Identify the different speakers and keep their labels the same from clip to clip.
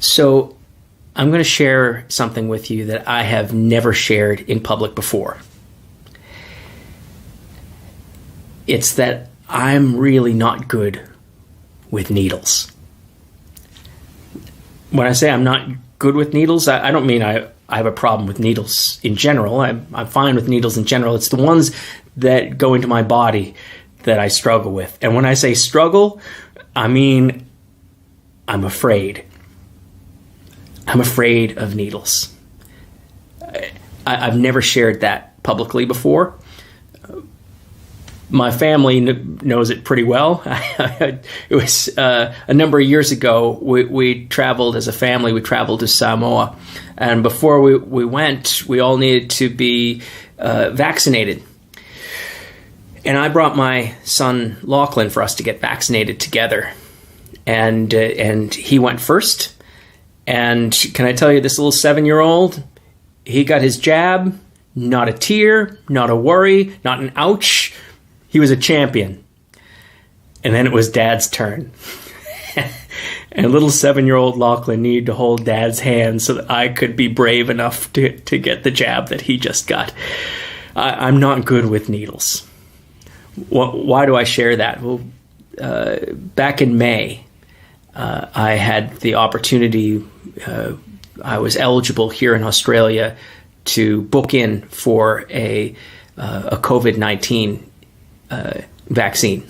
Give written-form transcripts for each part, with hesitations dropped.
Speaker 1: So I'm going to share something with you that I have never shared in public before. It's that I'm really not good with needles. When I say I'm not good with needles, I don't mean I have a problem with needles in general. I'm fine with needles in general. It's the ones that go into my body that I struggle with. And when I say struggle, I mean I'm afraid. I'm afraid of needles. I've never shared that publicly before. My family knows it pretty well. It was a number of years ago, we traveled as a family. We traveled to Samoa. And before we went, we all needed to be vaccinated. And I brought my son Lachlan for us to get vaccinated together. And he went first. And can I tell you, this little 7-year-old, he got his jab, not a tear, not a worry, not an ouch. He was a champion. And then it was Dad's turn. And little 7-year-old Lachlan needed to hold Dad's hand so that I could be brave enough to get the jab that he just got. I'm not good with needles. Why do I share that? Well, back in May, I had the opportunity, I was eligible here in Australia to book in for a COVID-19 vaccine.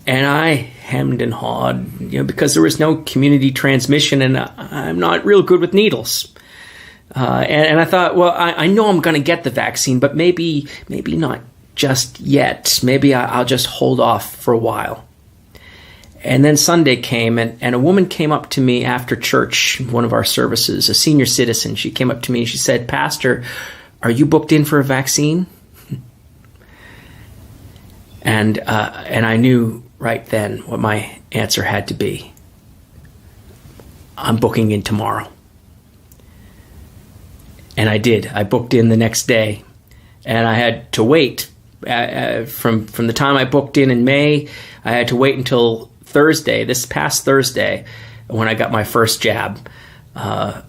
Speaker 1: And I hemmed and hawed, because there was no community transmission, and I'm not real good with needles. And I thought, well, I know I'm going to get the vaccine, but maybe not just yet. Maybe I'll just hold off for a while. And then Sunday came, and a woman came up to me after church, one of our services, a senior citizen. She came up to me and she said, "Pastor, are you booked in for a vaccine?" And I knew right then what my answer had to be. I'm booking in tomorrow. And I did. I booked in the next day. And I had to wait. From the time I booked in May, I had to wait until Thursday, this past Thursday, when I got my first jab. But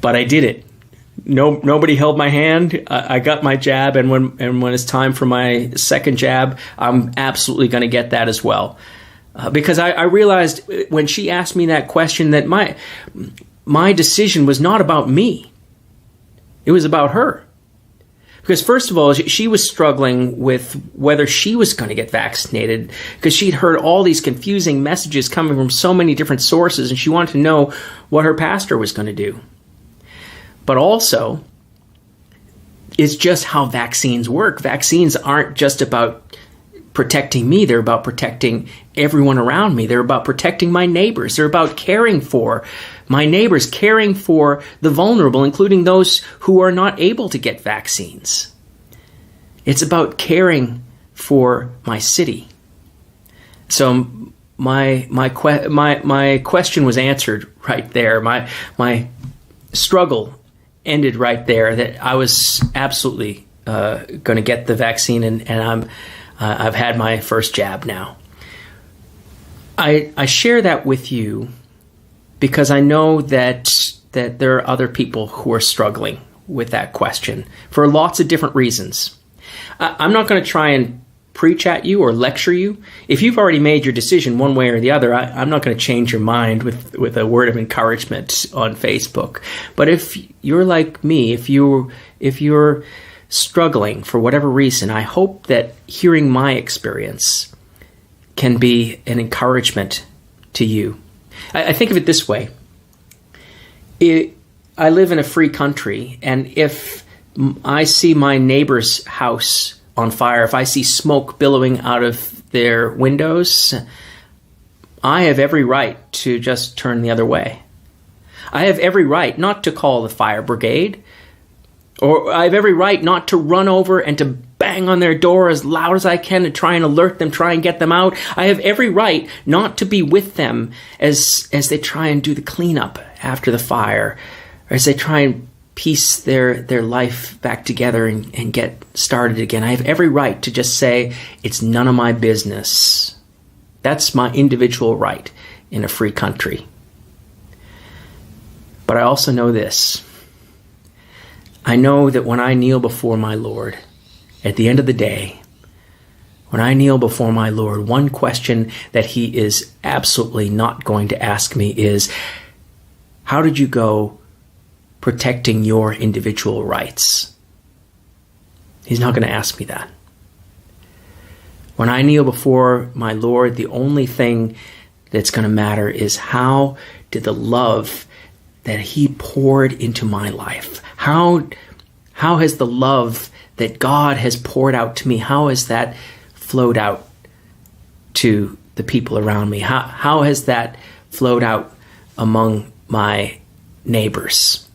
Speaker 1: I did it. Nobody held my hand. I got my jab, and when it's time for my second jab, I'm absolutely going to get that as well. Because I realized when she asked me that question that my decision was not about me. It was about her. Because first of all, she was struggling with whether she was going to get vaccinated, because she'd heard all these confusing messages coming from so many different sources, and she wanted to know what her pastor was going to do. But also, it's just how vaccines work. Vaccines aren't just about protecting me. They're about protecting everyone around me. They're about protecting my neighbors. They're about caring for my neighbors, caring for the vulnerable, including those who are not able to get vaccines. It's about caring for my city. So my question was answered right there. My struggle ended right there, that I was absolutely going to get the vaccine, and I've had my first jab now. I share that with you because I know that there are other people who are struggling with that question for lots of different reasons. I'm not going to try and preach at you or lecture you. If you've already made your decision one way or the other, I'm not going to change your mind with a word of encouragement on Facebook. But if you're like me, if you're struggling for whatever reason, I hope that hearing my experience can be an encouragement to you. I think of it this way. I live in a free country, and if I see my neighbor's house on fire, if I see smoke billowing out of their windows, I have every right to just turn the other way. I have every right not to call the fire brigade, or I have every right not to run over and to bang on their door as loud as I can to try and alert them, try and get them out. I have every right not to be with them as they try and do the cleanup after the fire, or as they try and piece their life back together and get started again. I have every right to just say, it's none of my business. That's my individual right in a free country. But I also know this. I know that when I kneel before my Lord, at the end of the day, when I kneel before my Lord, one question that he is absolutely not going to ask me is, how did you go protecting your individual rights? He's not going to ask me that. When I kneel before my Lord, the only thing that's going to matter is how did the love that he poured into my life, how has the love that God has poured out to me, how has that flowed out to the people around me? How has that flowed out among my neighbors?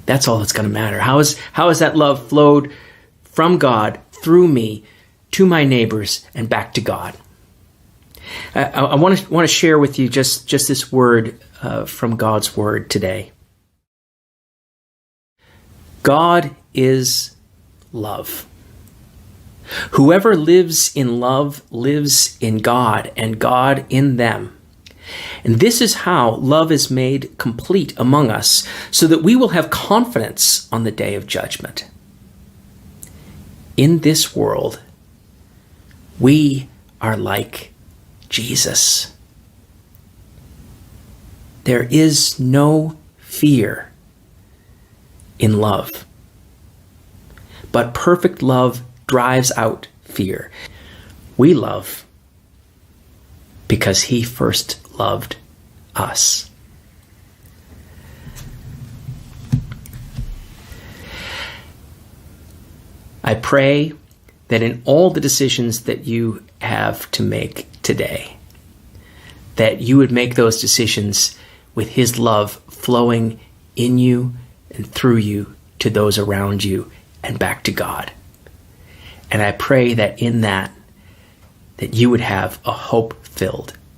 Speaker 1: That's all that's going to matter. How has that love flowed from God through me to my neighbors and back to God? I want to share with you just this word from God's word today. God is love. Whoever lives in love lives in God, and God in them. And this is how love is made complete among us, so that we will have confidence on the day of judgment. In this world, we are like Jesus. There is no fear in love, but perfect love drives out fear. We love because he first loved us. I pray that in all the decisions that you have to make today, that you would make those decisions with his love flowing in you and through you to those around you and back to God. And I pray that in that you would have a hope-filled